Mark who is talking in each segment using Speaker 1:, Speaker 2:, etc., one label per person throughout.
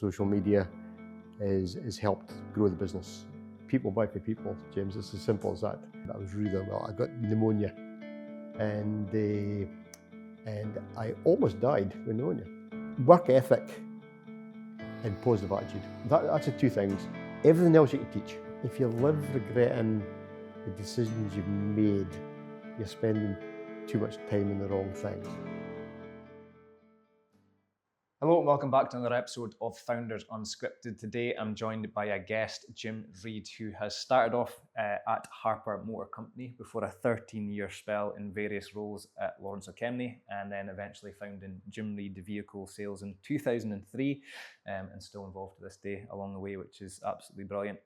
Speaker 1: social media has helped grow the business. People buy for people, James. It's as simple as that. I was really unwell. I got pneumonia, and I almost died with pneumonia. Work ethic and positive attitude. That's the two things. Everything else you can teach. If you live regretting the decisions you've made, you're spending too much time in the wrong things.
Speaker 2: Hello and welcome back to another episode of Founders Unscripted. Today I'm joined by a guest, Jim Reid, who has started off at Harper Motor Company before a 13-year spell in various roles at Lawrence O'Kemney, and then eventually founding Jim Reid Vehicle Sales in 2003, and still involved to this day along the way, which is absolutely brilliant.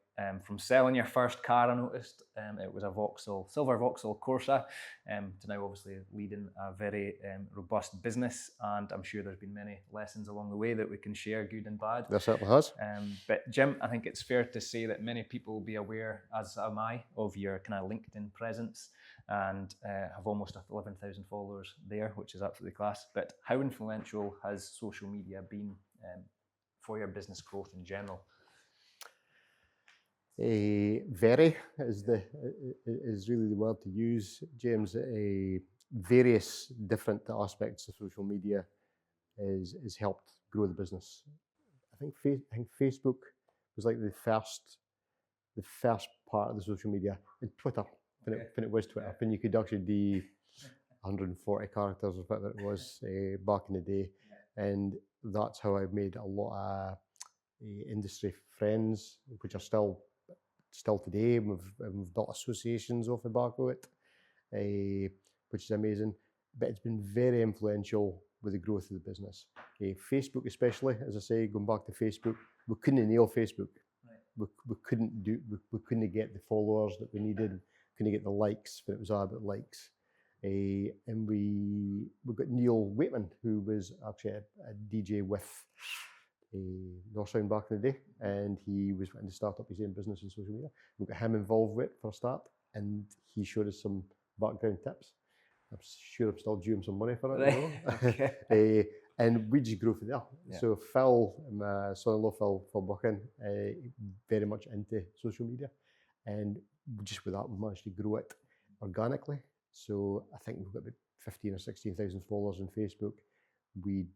Speaker 2: From selling your first car, I noticed, it was a silver Vauxhall Corsa, to now obviously leading a very robust business, and I'm sure there's been many lessons along the way that we can share, good and bad.
Speaker 1: There certainly has.
Speaker 2: But Jim, I think it's fair to say that many people will be aware, as am I, of your kind of LinkedIn presence, and have almost 11,000 followers there, which is absolutely class. But how influential has social media been for your business growth in general?
Speaker 1: Very is really the word to use, James. Various different aspects of social media has helped grow the business. I think Facebook was like the first part of the social media, and Twitter when it was Twitter, when you could actually do 140 characters or whatever it was back in the day, and that's how I made a lot of industry friends, which are still today. We've built associations off the back of it, which is amazing. But it's been very influential with the growth of the business. Facebook, especially, as I say, going back to Facebook, we couldn't nail Facebook. Right. We couldn't get the followers that we needed. Couldn't get the likes, but it was all about likes. And we got Neil Waitman, who was actually a DJ with Northsound back in the day, and he was wanting to start up his own business in social media. We got him involved with it for a start, and he showed us some background tips. I'm sure I'm still due him some money for it. Okay. And we just grew from there. Yeah. So Phil, my son-in-law Phil Buchan, very much into social media, and just with that we managed to grow it organically. So I think we've got about 15 or 16,000 followers on Facebook. We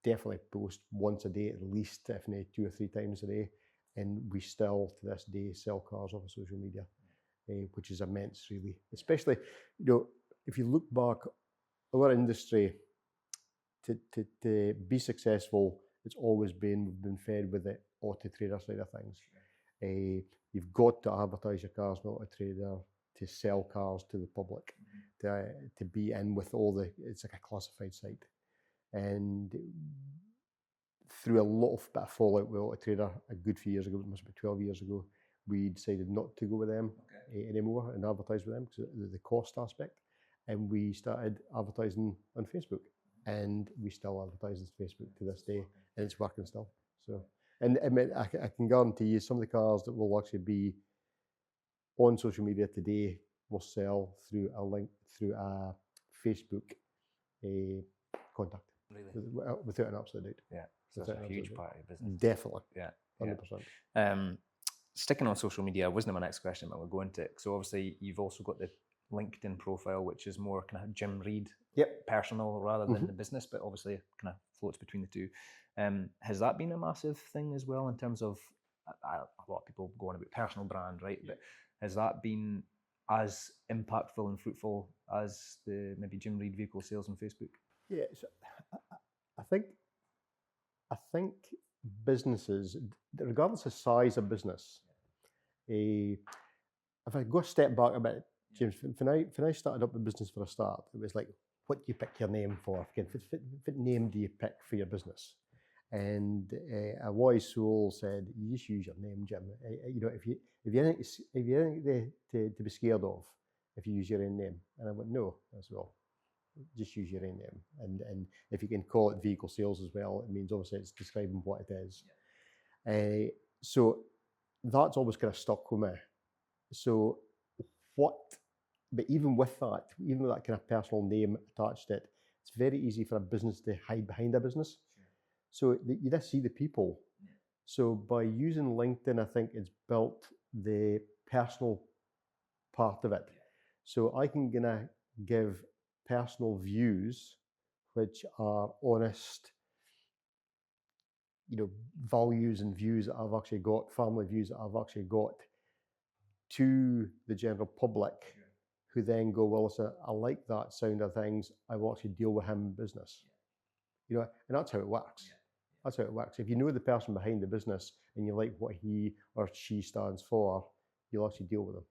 Speaker 1: definitely post once a day at least, if not 2 or 3 times a day, and we still to this day sell cars off of social media, which is immense, really. Especially, if you look back, our industry to be successful, it's always we've been fed with the auto trader side of things. You've got to advertise your cars on Auto Trader to sell cars to the public, to be in with it's like a classified site. And through a lot of bit of fallout with Auto Trader a good few years ago, it must be 12 years ago, we decided not to go with them anymore and advertise with them because of the cost aspect. And we started advertising on Facebook, and we still advertise on Facebook to this day, and it's working still. So, and I mean, I can guarantee you some of the cars that will actually be on social media today will sell through a link, through a Facebook contact. Really? Without an absolute doubt.
Speaker 2: Yeah, so that's a huge part of your business.
Speaker 1: Definitely.
Speaker 2: Yeah,
Speaker 1: 100%.
Speaker 2: Sticking on social media wasn't my next question, but we'll go into it. So obviously you've also got the LinkedIn profile, which is more kind of Jim Reid, personal rather than the business, but obviously kind of floats between the two. Has that been a massive thing as well in terms of a lot of people go on about personal brand, right? But has that been as impactful and fruitful as the maybe Jim Reid Vehicle Sales on Facebook?
Speaker 1: Yeah, so I think businesses, regardless of size of business, if I go a step back a bit, James, when I started up a business for a start, it was like, what do you pick your name for? What name do you pick for your business? And a wise soul said, you just use your name, Jim. If you anything to be scared of, if you use your own name. And I went, no, as well. Just use your own name, and if you can call it vehicle sales as well, it means obviously it's describing what it is. So that's always kind of stuck with me. So but even with that kind of personal name attached to it, it's very easy for a business to hide behind a business. So you just see the people So by using LinkedIn, I think it's built the personal part of it. So I can gonna give personal views which are honest, values and views that I've actually got, family views that I've actually got to the general public, who then go, well, listen, I like that sound of things. I will actually deal with him in business. And that's how it works. That's how it works. If you know the person behind the business and you like what he or she stands for, you'll actually deal with them.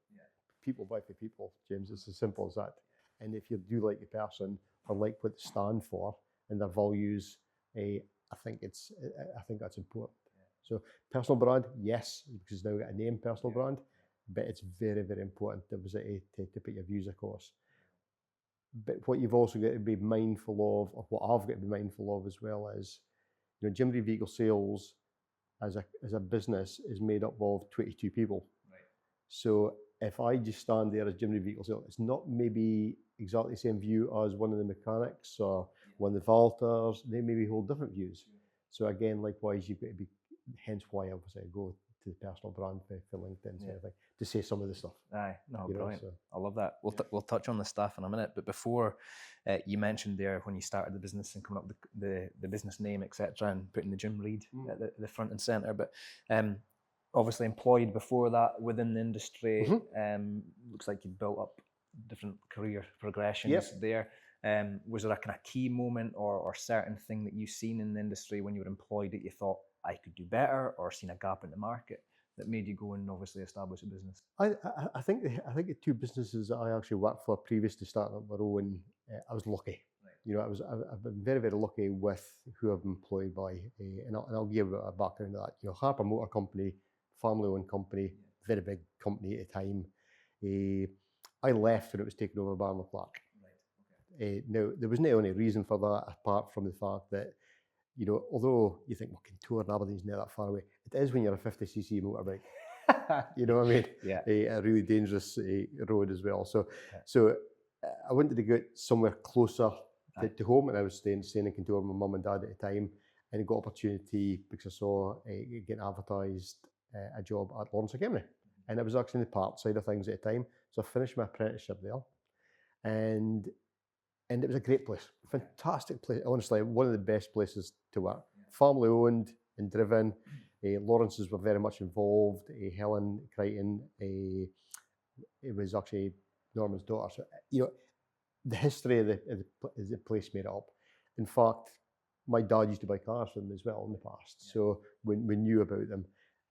Speaker 1: People buy for people, James. It's as simple as that. And if you do like the person or like what they stand for and their values, I think that's important. So personal brand, yes, because now we've got a name, personal brand, but it's very, very important to put your views across. But what you've also got to be mindful of, or what I've got to be mindful of as well, is Jim Reid Vehicle Sales as a business is made up of 22 people. Right. So if I just stand there as Jim Reid Vehicle Sales, it's not maybe exactly the same view as one of the mechanics or one of the valeters. They maybe hold different views. So again, likewise, you've got to be, hence why obviously I go to the personal brand for LinkedIn sort of thing, to say some of the stuff.
Speaker 2: Aye, no, brilliant. I love that. We'll touch on the stuff in a minute, but before you mentioned there when you started the business and coming up with the business name, etc., and putting the Jim Reid at the front and centre, but obviously employed before that within the industry. Looks like you built up different career progressions there. Was there a kind of key moment or certain thing that you've seen in the industry when you were employed that you thought, I could do better, or seen a gap in the market that made you go and obviously establish a business?
Speaker 1: I think the two businesses that I actually worked for previous to starting up my own, I was lucky. Right. I've been very, very lucky with who I've employed by, and I'll give a background of that. Harper Motor Company, family-owned company, very big company at the time. I left when it was taken over by Arnold Clark. Right. Okay. Now there was no only reason for that apart from the fact that, although you think, well, Kintore and Aberdeen's not that far away, it is when you're a 50cc motorbike. You know what I mean? Yeah. A really dangerous road as well. So I wanted to get somewhere closer to home, and I was staying in Kintore with my mum and dad at the time, and I got opportunity because I saw getting advertised a job at Lawrence Academy, and it was actually in the parts side of things at the time. So I finished my apprenticeship there, and it was a great place, fantastic place. Honestly, one of the best places to work. Family owned and driven. Lawrence's were very much involved. Helen Crichton, it was actually Norman's daughter. So, the history of the place made it up. In fact, my dad used to buy cars from them as well in the past. So we knew about them.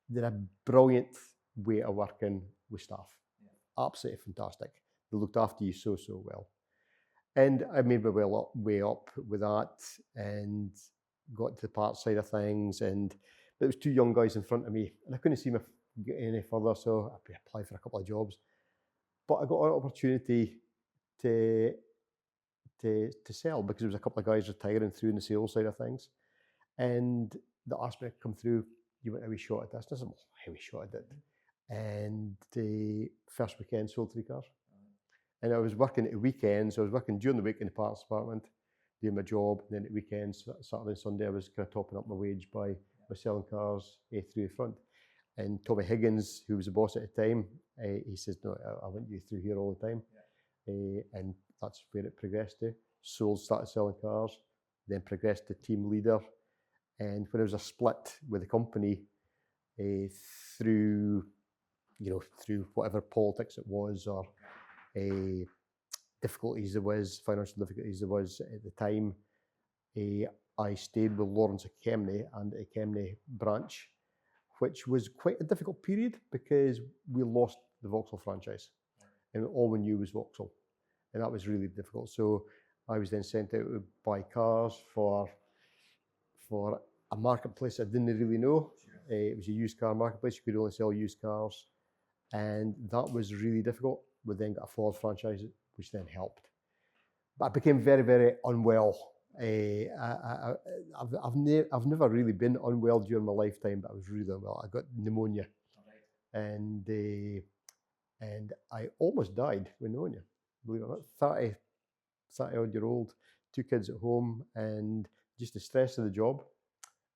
Speaker 1: They're a brilliant way of working with staff. Absolutely fantastic. They looked after you so well. And I made my way up with that and got to the parts side of things. And there was two young guys in front of me, and I couldn't see me get any further, so I applied for a couple of jobs. But I got an opportunity to sell because there was a couple of guys retiring through in the sales side of things. And they asked me to come through, you want a wee shot at this? And I said, well, how we shot at it. And the first weekend sold 3 cars. And I was working at the weekends. I was working during the week in the parts department, doing my job. And then at weekends, Saturday and Sunday, I was kind of topping up my wage by selling cars through the front. And Tommy Higgins, who was the boss at the time, he says, no, I want you through here all the time. And that's where it progressed to. Started selling cars, then progressed to team leader. And when there was a split with the company through whatever politics it was or difficulties there was, financial difficulties there was at the time, I stayed with Lawrence Academy and the Academy branch, which was quite a difficult period because we lost the Vauxhall franchise and all we knew was Vauxhall, and that was really difficult. So I was then sent out to buy cars for a marketplace I didn't really know. It was a used car marketplace. You could only sell used cars, and that was really difficult. We then got a Ford franchise, which then helped. But I became very, very unwell. I've never really been unwell during my lifetime, but I was really unwell. I got pneumonia, and I almost died with pneumonia. Believe it or not, 30-odd-year-old, 2 kids at home, and just the stress of the job,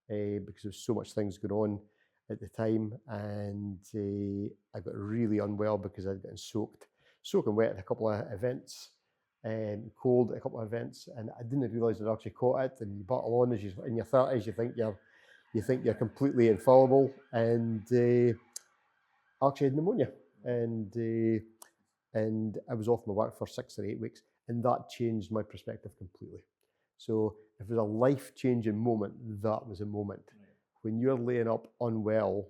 Speaker 1: because there's so much things going on. at the time, and I got really unwell because I'd gotten soaking wet at a couple of events, and cold at a couple of events, and I didn't realise I'd actually caught it. And you battle on as you're in your 30s, you think you're completely infallible, and actually had pneumonia, and I was off my work for 6 or 8 weeks, and that changed my perspective completely. So if it was a life-changing moment, that was a moment. When you're laying up unwell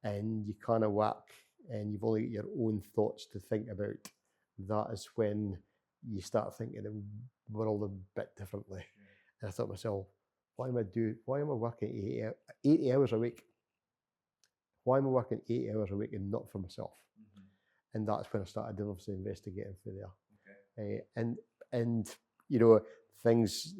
Speaker 1: and you kind of whack and you've only got your own thoughts to think about, that is when you start thinking the world a bit differently. And I thought to myself, why am I working 80 hours a week? Why am I working 80 hours a week and not for myself? And that's when I started obviously investigating for there. And you know, things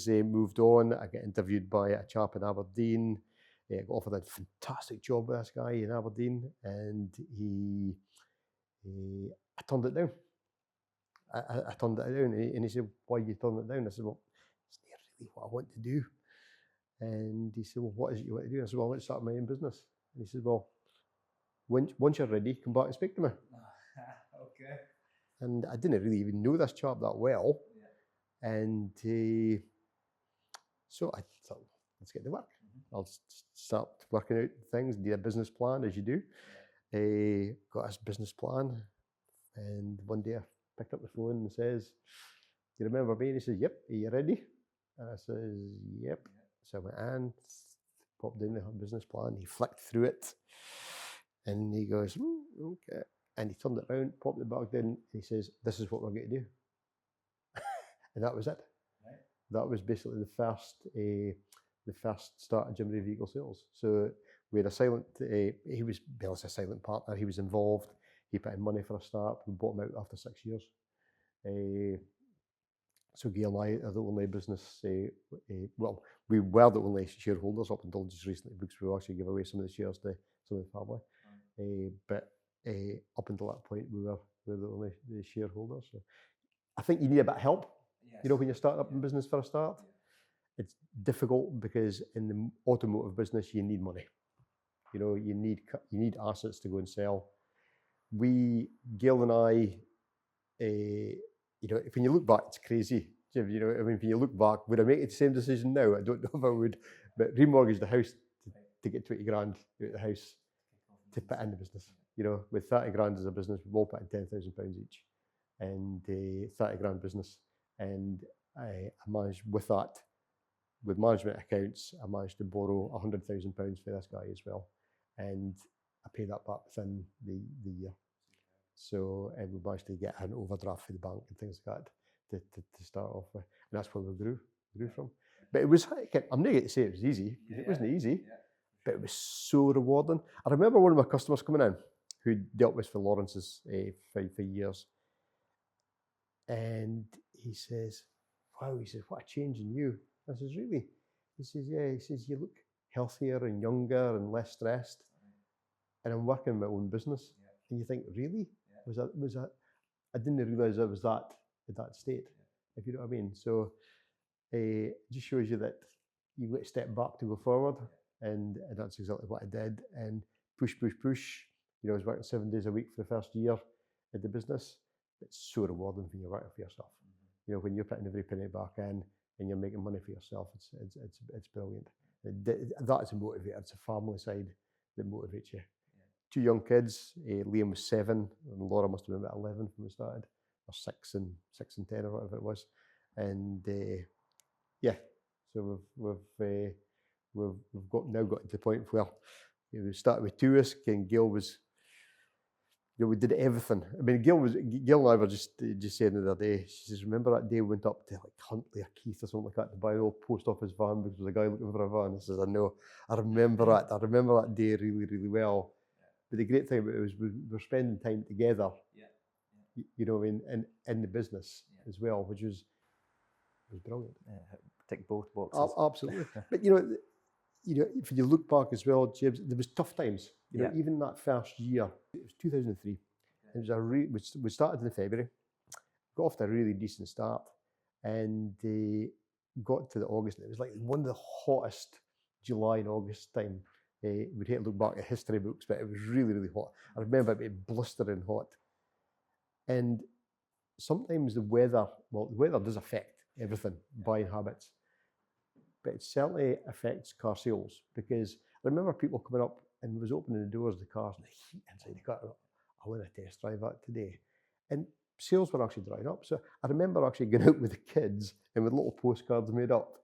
Speaker 1: moved on. I got interviewed by a chap in Aberdeen. I got offered a fantastic job with this guy in Aberdeen, and I turned it down. I turned it down, and he said, "Why you turned it down?" I said, "Well, it's not really what I want to do." And he said, "Well, what is it you want to do?" I said, "Well, I want to start my own business." And he said, "Well, once you're ready, come back and speak to me."
Speaker 2: Okay.
Speaker 1: And I didn't really even know this chap that well. And so I thought, let's get to work. I'll start working out things, do a business plan as you do. Got this business plan, and one day I picked up the phone and says, "Do you remember me?" And he says, "Yep, are you ready?" And I says, "Yep." So I went in, popped in the business plan, he flicked through it, and he goes, "Okay." And he turned it around, popped it back in, and he says, "This is what we're going to do." And that was it. Right. That was basically the first start of Jim Reid Vehicle Sales. So we had a silent, he was a silent partner, he was involved, he put in money for a start, we bought him out after 6 years. So Gail and I are the only business, well, we were the only shareholders up until just recently, because we actually gave away some of the shares to some of the family. But up until that point, we were the only shareholders. So I think you need a bit of help. Yes. You know, when you're starting up in business for a start, it's difficult because in the automotive business, you need money. You know, you need assets to go and sell. Gail and I, you know, when you look back, it's crazy. You know, I mean, when you look back, would I make the same decision now? I don't know if I would, but remortgage the house to get 20 grand out of the house to put in the business. You know, with 30 grand as a business, we've all put in £10,000 each, and 30 grand business. And I managed with that, with management accounts, I managed to borrow £100,000 for this guy as well. And I paid that back within the year. So we managed to get an overdraft for the bank and things like that to start off with. And that's where we grew from. But it was, I'm not going to say it was easy, because it wasn't easy, but it was so rewarding. I remember one of my customers coming in who dealt with for Lawrence's for years. And he says, "Wow," he says, "what a change in you." I says, "Really?" He says, "Yeah." He says, "You look healthier and younger and less stressed." And I'm working my own business. And you think, really? Was that? I didn't realise I was at that state, if you know what I mean. So it just shows you that you've got to step back to go forward. And that's exactly what I did. And push. You know, I was working 7 days a week for the first year at the business. It's so rewarding when you're working for yourself. You know, when you're putting every penny back in and you're making money for yourself, it's brilliant. That's a motivator. It's a family side that motivates you. 2 young kids. Liam was 7, and Laura must have been about 11 when we started, or 6 and 10 or whatever it was. And so we've now got to the point where we started with 2 of us, and Gail was. You know, we did everything. I mean, Gail and I were just saying the other day. She says, "Remember that day we went up to like Huntley or Keith or something like that to buy an old post office van because there was a guy looking for a van?" I says, "I know. I remember that. I remember that day really, really well." But the great thing about it was we were spending time together. You know, in the business as well, which was brilliant.
Speaker 2: Tick both boxes.
Speaker 1: Absolutely. But you know, if you look back as well, James, there was tough times. You know, even that first year, it was 2003. It was we started in February, got off to a really decent start, and got to the August, and it was like one of the hottest July and August time we'd hate to look back at history books, but it was really, really hot. I remember it being blistering hot. And sometimes the weather does affect everything, buying habits, but it certainly affects car sales, because I remember people coming up and was opening the doors of the cars and the heat inside the car. I want to test drive that today. And sales were actually drying up. So I remember actually going out with the kids and with little postcards made up,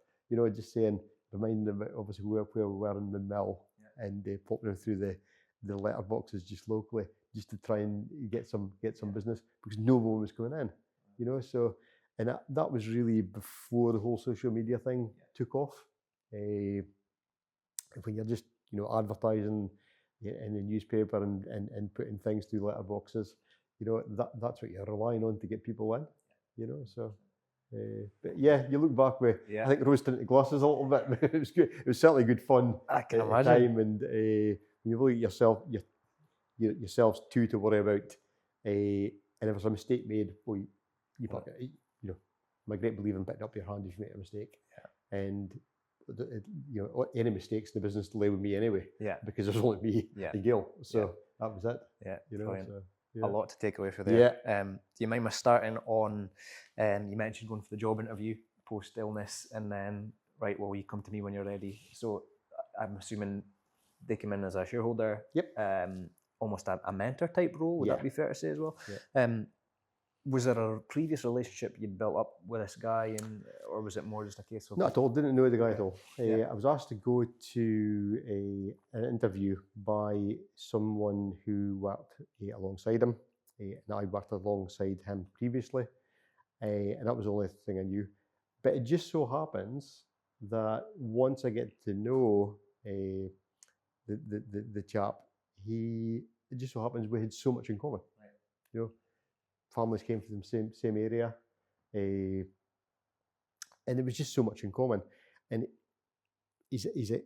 Speaker 1: just saying, reminding them obviously where we were in the mill, and popping them through the letter boxes just locally, just to try and get some business, because no one was coming in, so, and that was really before the whole social media thing took off. When you're just, advertising in the newspaper and putting things through letter boxes, that's what you're relying on to get people in, so. But yeah, you look back with, I think, rose-tinted glasses a little bit. It was good. It was certainly good fun
Speaker 2: I can
Speaker 1: at the
Speaker 2: imagine.
Speaker 1: time, and you look at yourselves too to worry about. And if there's a mistake made, well, you pick it. I'm a great believer in picking up your hand if you make a mistake. And any mistakes in the business lay with me anyway. Because there's only me and Gail. So that was it. So.
Speaker 2: A lot to take away from there. Do you mind me starting on, you mentioned going for the job interview post-illness, and then, right, well, you come to me when you're ready. So I'm assuming they came in as a shareholder. Almost a mentor type role, would that be fair to say as well? Was there a previous relationship you'd built up with this guy, or was it more just a case of...
Speaker 1: Not at all, didn't know the guy at all. I was asked to go to an interview by someone who worked alongside him, and I worked alongside him previously, and that was the only thing I knew. But it just so happens that once I get to know the chap, it just so happens we had so much in common. Families came from the same area, and there was just so much in common. And he's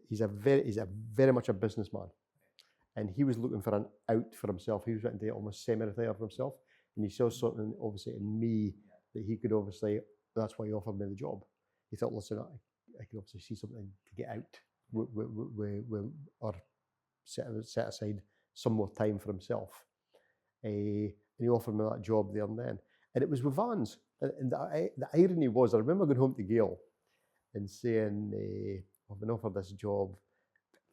Speaker 1: very much a businessman, and he was looking for an out for himself. He was wanting to almost semi-retire for himself, and he saw something obviously in me that he could obviously. That's why he offered me the job. He thought, listen, I could obviously see something to get out, or set aside some more time for himself. And he offered me that job there and then. And it was with vans. And the irony was, I remember going home to Gail and saying, I've been offered this job.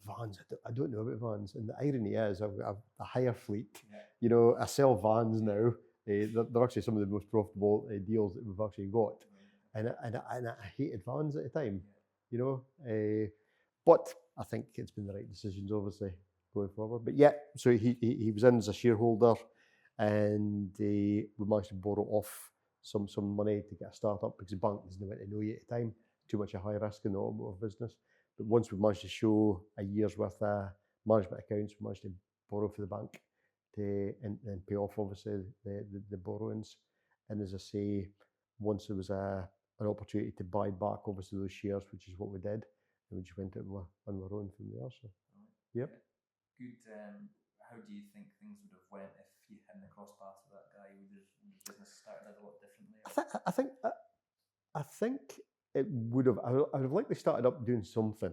Speaker 1: Vans, I don't know about vans. And the irony is, I've a hire fleet. I sell vans now. They're actually some of the most profitable deals that we've actually got. And I hated vans at the time, but I think it's been the right decisions, obviously, going forward. But yeah, so he was in as a shareholder, and we managed to borrow off some money to get a start-up, because the bank doesn't want to know you at the time. Too much a high risk in the automotive business. But once we managed to show a year's worth of management accounts, we managed to borrow for the bank and pay off, obviously, the borrowings. And as I say, once there was an opportunity to buy back, obviously, those shares, which is what we did, and we just went out on our own from there. So, yep.
Speaker 2: Good. How do you think things would have went if you hadn't crossed paths with that guy? Would the business started out a lot differently?
Speaker 1: I think it would have. I would have likely started up doing something.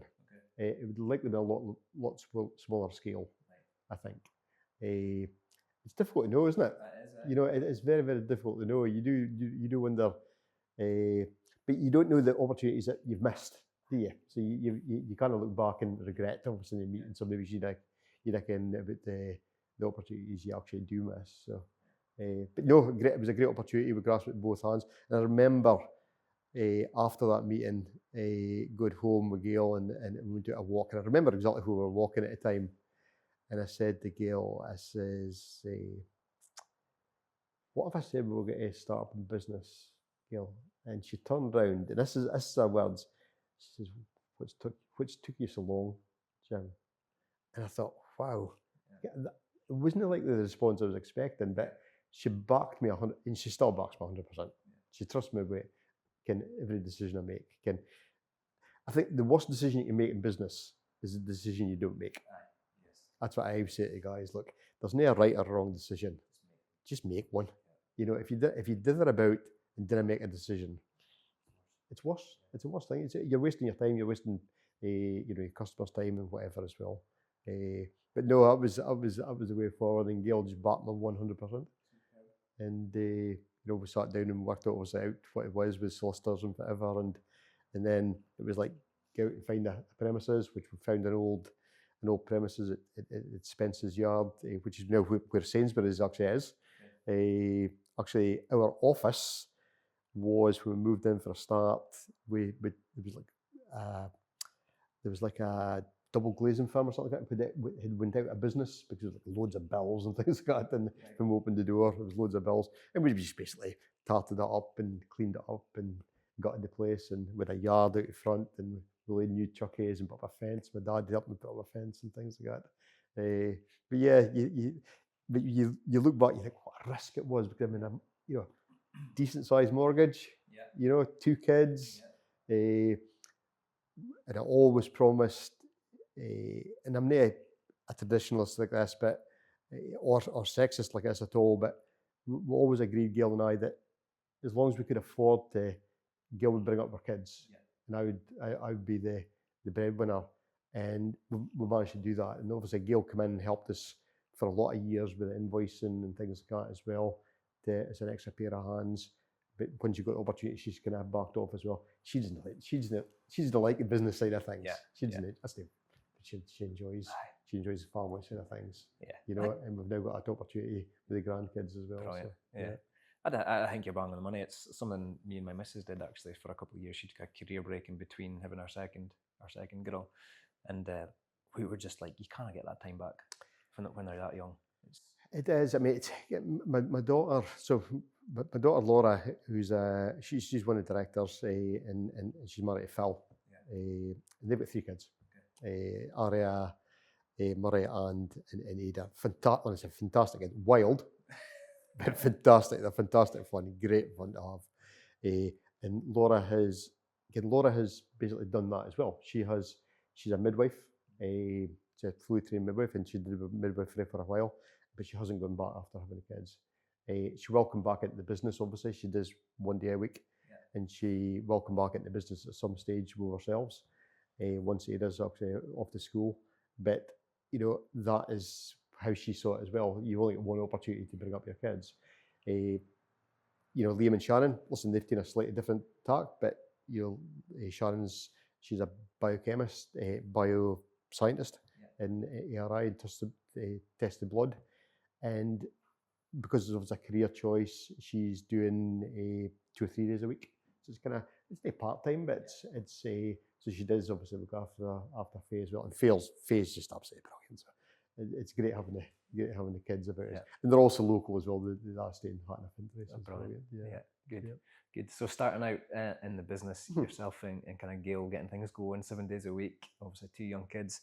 Speaker 1: It would likely be a lot smaller scale. I think. It's difficult to know, isn't it?
Speaker 2: That is.
Speaker 1: It's very, very difficult to know. You do wonder, but you don't know the opportunities that you've missed, do you? So you kind of look back and regret, obviously, meeting somebody you reckon about the opportunities you actually do miss. So, but no, it was a great opportunity. We grasped it with both hands. And I remember after that meeting, going home with Gail and we went to a walk. And I remember exactly who we were walking at the time. And I said to Gail, I says, what if I said we were going to start up a business, Gail? And she turned around, and this is her words. She says, which took you so long, Jim? And I thought, wow, it wasn't like the response I was expecting, but she backed me 100%, and she still backs me 100%. She trusts me with every decision I make. I think the worst decision you can make in business is the decision you don't make. That's what I always say to guys. Look, there's no right or wrong decision. Just make one. If you dither about and didn't make a decision, it's worse. It's the worst thing. You're wasting your time. You're wasting your customers' time and whatever as well. But no, that was the way forward, and Gail just backed me 100%. And we sat down and worked out what it was with solicitors and whatever, and then it was like go out and find a premises, which we found an old premises at Spence's Yard, which is now where Sainsbury's actually is. Actually, our office was, when we moved in for a start, there was like a double glazing firm or something like that, it had went out of business because of loads of bills and things like that. And when we opened the door, there was loads of bills, and we just basically tarted it up and cleaned it up and got into place, and with a yard out front, and we laid new chuckies and put up a fence. My dad helped me put up a fence and things like that. But yeah, you look back, you think what a risk it was, because I mean, decent sized mortgage, 2 kids, and I always promised, and I'm not a traditionalist like this, but or sexist like this at all, but we always agreed, Gail and I, that as long as we could afford to, Gail would bring up our kids, and I would be the breadwinner, and we managed to do that. And obviously Gail came in and helped us for a lot of years with invoicing and things like that as well, as an extra pair of hands. But once you got the opportunity, she's kind of backed off as well. She doesn't like the business side of things. She enjoys the family side of things. And we've now got that opportunity with the grandkids as well.
Speaker 2: So, I think you're bang on the money. It's something me and my missus did actually for a couple of years. She took a career break in between having our second girl, and we were just like, you can't get that time back when they're that young.
Speaker 1: It is. I mean, my daughter. So my daughter Laura, who's she's one of the directors, and she's married to Phil. And they've got 3 kids. Aria, Murray, and Ada. Fantastic. Wild, but fantastic. They're fantastic fun. Great fun to have. And Laura has basically done that as well. She's a midwife. She's a fully trained midwife, and she did midwifery for a while, but she hasn't gone back after having the kids. She will come back into the business, obviously. She does 1 day a week, and she will come back into the business at some stage with ourselves, once Ada's actually off to school. But, that is how she saw it as well. You only get one opportunity to bring up your kids. Liam and Shannon, listen, they've taken a slightly different tack, but, she's a biochemist, bioscientist, in ARI, tested blood, and because it was a career choice, she's doing 2 or 3 days a week. So it's not part-time, but it's so she does obviously look after Faye as well, and Faye's just absolutely brilliant. So it's great having the kids about it, and they're also local as well. They are staying in Hatton.
Speaker 2: Brilliant. Good. So starting out in the business yourself, and kind of Gail getting things going 7 days a week, obviously 2 young kids,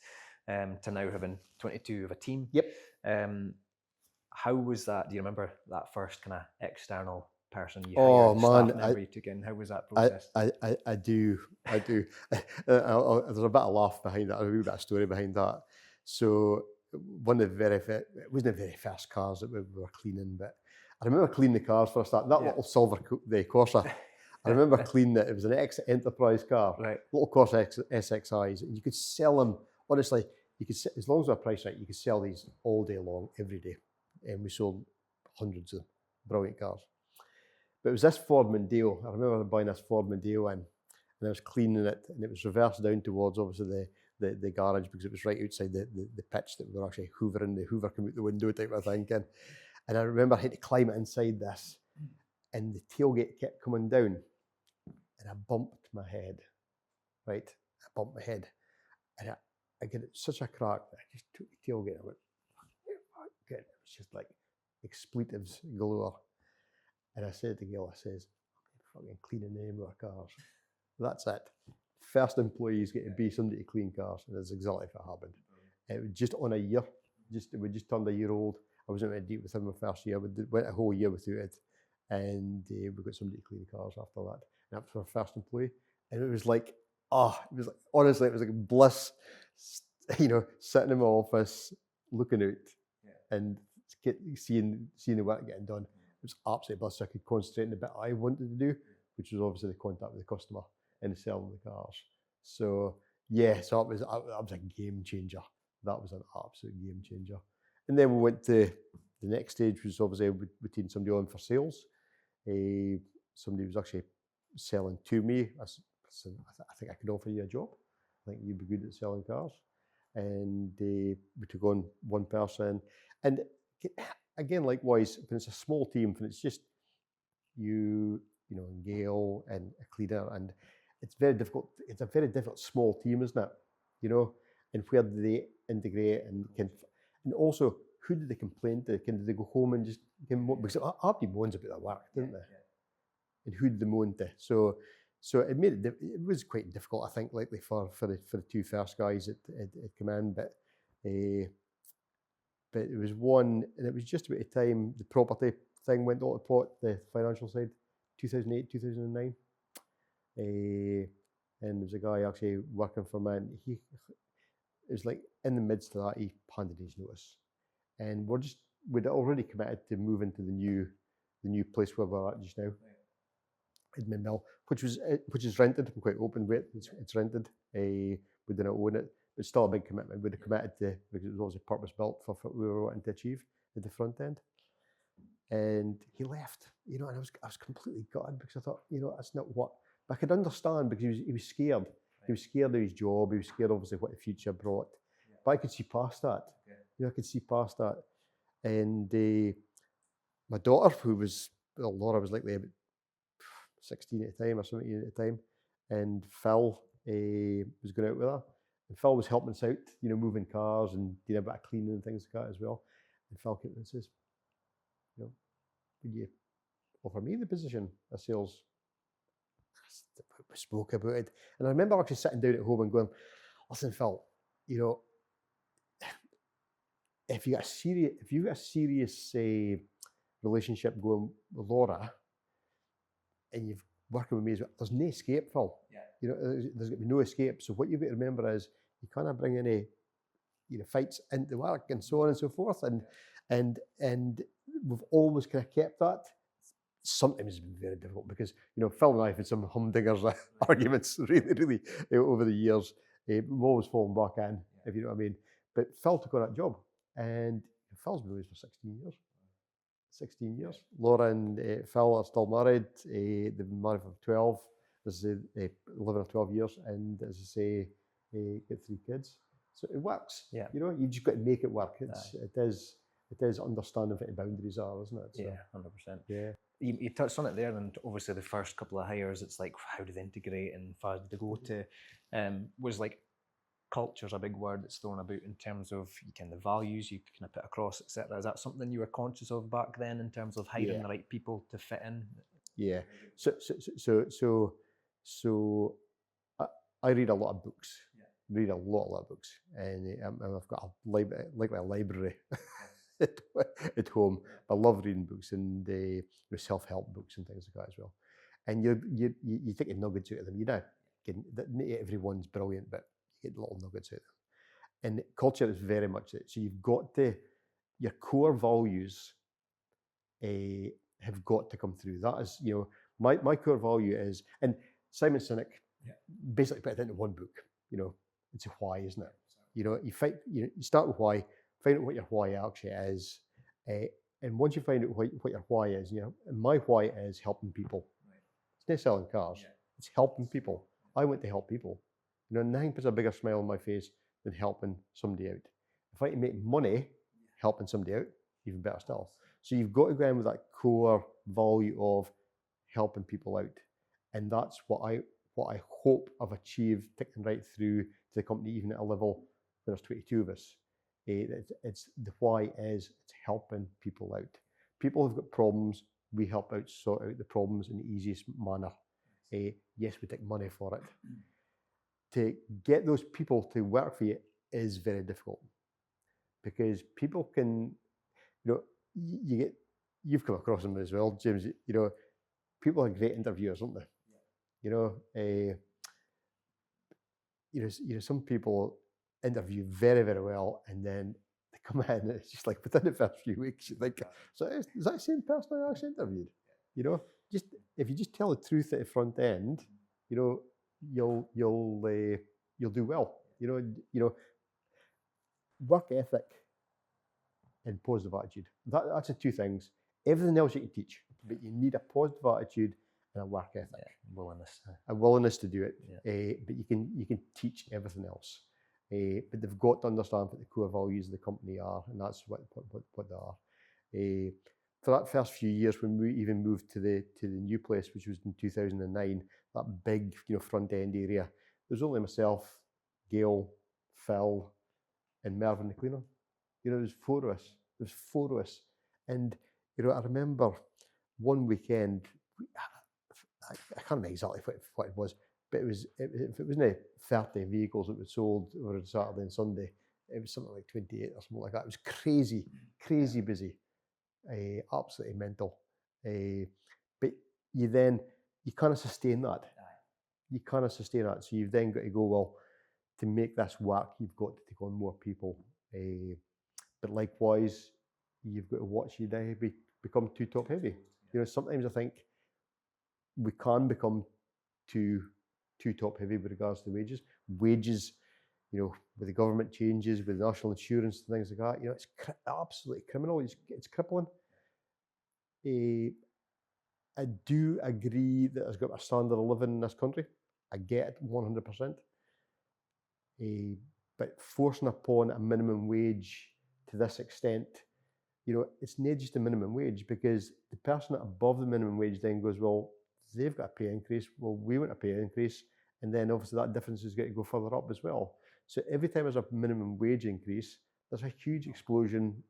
Speaker 2: to now having 22 of a team. How was that? Do you remember that first kind of external person you hired, staff member you took in? How was that process?
Speaker 1: I do. There's a bit of laugh behind that, a wee bit of story behind that. So one of it wasn't the very first cars that we were cleaning, but I remember cleaning the cars for a start. That little silver Corsa, I remember cleaning it. It was an ex-Enterprise car, little Corsa SXIs, and you could sell them. Honestly, you could, as long as they're priced right, you could sell these all day long, every day. And we sold hundreds of them. Brilliant cars. But it was this Ford Mondeo. I remember buying this Ford Mondeo and I was cleaning it, and it was reversed down towards obviously the garage, because it was right outside the pitch that we were actually hoovering. The hoover come out the window type of thing. And I remember I had to climb it inside this, and the tailgate kept coming down, and I bumped my head. Right? I bumped my head. And I get such a crack that I just took the tailgate and I went, it was just like expletives galore. And I said to Gail, I'm fucking cleaning the name of our cars. That's it. First employees get to be somebody to clean cars, and that's exactly what happened. It was just on a year. We just turned a year old. I wasn't going to deal with him the first year. We went a whole year without it, and we got somebody to clean the cars after that. And that was our first employee, and it was like, honestly, it was like bliss. Sitting in my office, looking out, and seeing the work getting done. It was absolutely bliss. So I could concentrate on the bit I wanted to do, which was obviously the contact with the customer and selling the cars. So that was a game changer. that was an absolute game changer. And then we went to the next stage, was obviously we taking somebody on for sales. Somebody was actually selling to me. I said, I think I could offer you a job. I think you'd be good at selling cars. And we took on one person. And again, likewise, when it's a small team, when it's just you know, and Gail and a cleaner, and it's very difficult. It's a very difficult small team, isn't it? You know, and where do they integrate and also who do they complain to? Can they go home and just because everybody moans about their work, didn't they? Yeah. And who did they moan to? So it made it was quite difficult, I think, likely for the two first guys that come in, but it was one, and it was just about the time the property thing went out of the pot, the financial side, 2008, 2009. And there was a guy actually working for me, and it was like in the midst of that, he handed his notice. And we'd already committed to move into the new place where we're at just now. Edmund Mill, which is rented. I'm quite open with it. It's rented. We didn't own it. It's still a big commitment. We'd have committed to, because it was obviously purpose built for what we were wanting to achieve at the front end. And he left, you know, and I was completely gutted because I thought, you know, that's not what. But I could understand because he was scared. He was scared of his job. He was scared, obviously, what the future brought. But I could see past that. You know, I could see past that. And my daughter, Laura was likely about 16 at the time or 17 at the time, and Phil was going out with her, and Phil was helping us out, you know, moving cars and doing a bit of cleaning and things like that as well. And Phil came and says, you know, would you offer me the position of sales? We spoke about it, and I remember actually sitting down at home and going, listen, Phil, you know, if you got a serious relationship going with Laura, and you've working with me as well, there's no escape, Phil. Yeah. You know, there's going to be no escape. So what you've got to remember is you can't bring any, you know, fights into work and so on and so forth. And we've always kind of kept that. Sometimes it's been very difficult because, you know, Phil and I have had some humdingers arguments really over the years. We've always fallen back in, if you know what I mean. But Phil took on that job, and Phil's been with us for 16 years. 16 years. Laura and Phil are still married. They've been married for 12. This is 11 or 12 years, and as I say, get 3 kids. So it works. Yeah. You know, you just got to make it work. It is understanding what the boundaries are, isn't it? So,
Speaker 2: yeah, 100%.
Speaker 1: Yeah.
Speaker 2: You touched on it there, and obviously the first couple of hires, it's like how do they integrate and how did they go to? Was like culture's a big word that's thrown about in terms of kind of values you kind of put across, etc. Is that something you were conscious of back then in terms of hiring the right people to fit in? Yeah.
Speaker 1: So I read a lot of books. Yeah. Read a lot of books, and I've got a library at home. I love reading books and self-help books and things like that as well. And you take nuggets out of them. You know, not everyone's brilliant, but you get little nuggets out of them. And culture is very much it. So you've got to, your core values have got to come through. That is, you know, my core value is, and Simon Sinek basically put it into one book. You know, it's a why, isn't it? You know, you start with why, find out what your why actually is, and once you find out what your why is, you know, and my why is helping people. It's not selling cars. It's helping people. I want to help people. You know, nothing puts a bigger smile on my face than helping somebody out. If I can make money helping somebody out, even better still. So you've got to go in with that core value of helping people out, and that's what I hope I've achieved, taking right through to the company, even at a level where there's 22 of us. It's the why is it's helping people out. People have got problems. We help out sort out the problems in the easiest manner. Yes, we take money for it. To get those people to work for you is very difficult because people can, you know, you've come across them as well, James. You know, people are great interviewers, aren't they? Yeah. You know, some people interview very, very well, and then they come in, and it's just like within the first few weeks, you think, so is that the same person I actually interviewed? You know, just if you just tell the truth at the front end, you know, you'll do well. You know, work ethic and positive attitude. That's the two things. Everything else you can teach, but you need a positive attitude and a work ethic.
Speaker 2: Yeah, willingness.
Speaker 1: A willingness to do it.
Speaker 2: Yeah.
Speaker 1: But you can teach everything else. But they've got to understand what the core values of the company are, and that's what they are. For that first few years, when we even moved to the new place, which was in 2009, that big front end area, there was only myself, Gail, Phil, and Mervyn the cleaner. There was four of us. And I remember one weekend, I can't remember exactly what it was, but if it wasn't 30 vehicles that were sold over Saturday and Sunday, it was something like 28 or something like that. It was crazy busy, absolutely mental. But you kind of sustain that. So you've then got to go, well, to make this work, you've got to take on more people. But likewise, you've got to watch your day become too top heavy. Sometimes I think we can become too top heavy with regards to wages. Wages, with the government changes, with national insurance and things like that, it's absolutely criminal. It's crippling. I do agree that there's got a standard of living in this country. I get it 100%. But forcing upon a minimum wage to this extent, it's not just a minimum wage, because the person above the minimum wage then goes, well, they've got a pay increase, well, we want a pay increase, and then obviously that difference is going to go further up as well. So every time there's a minimum wage increase, there's a huge explosion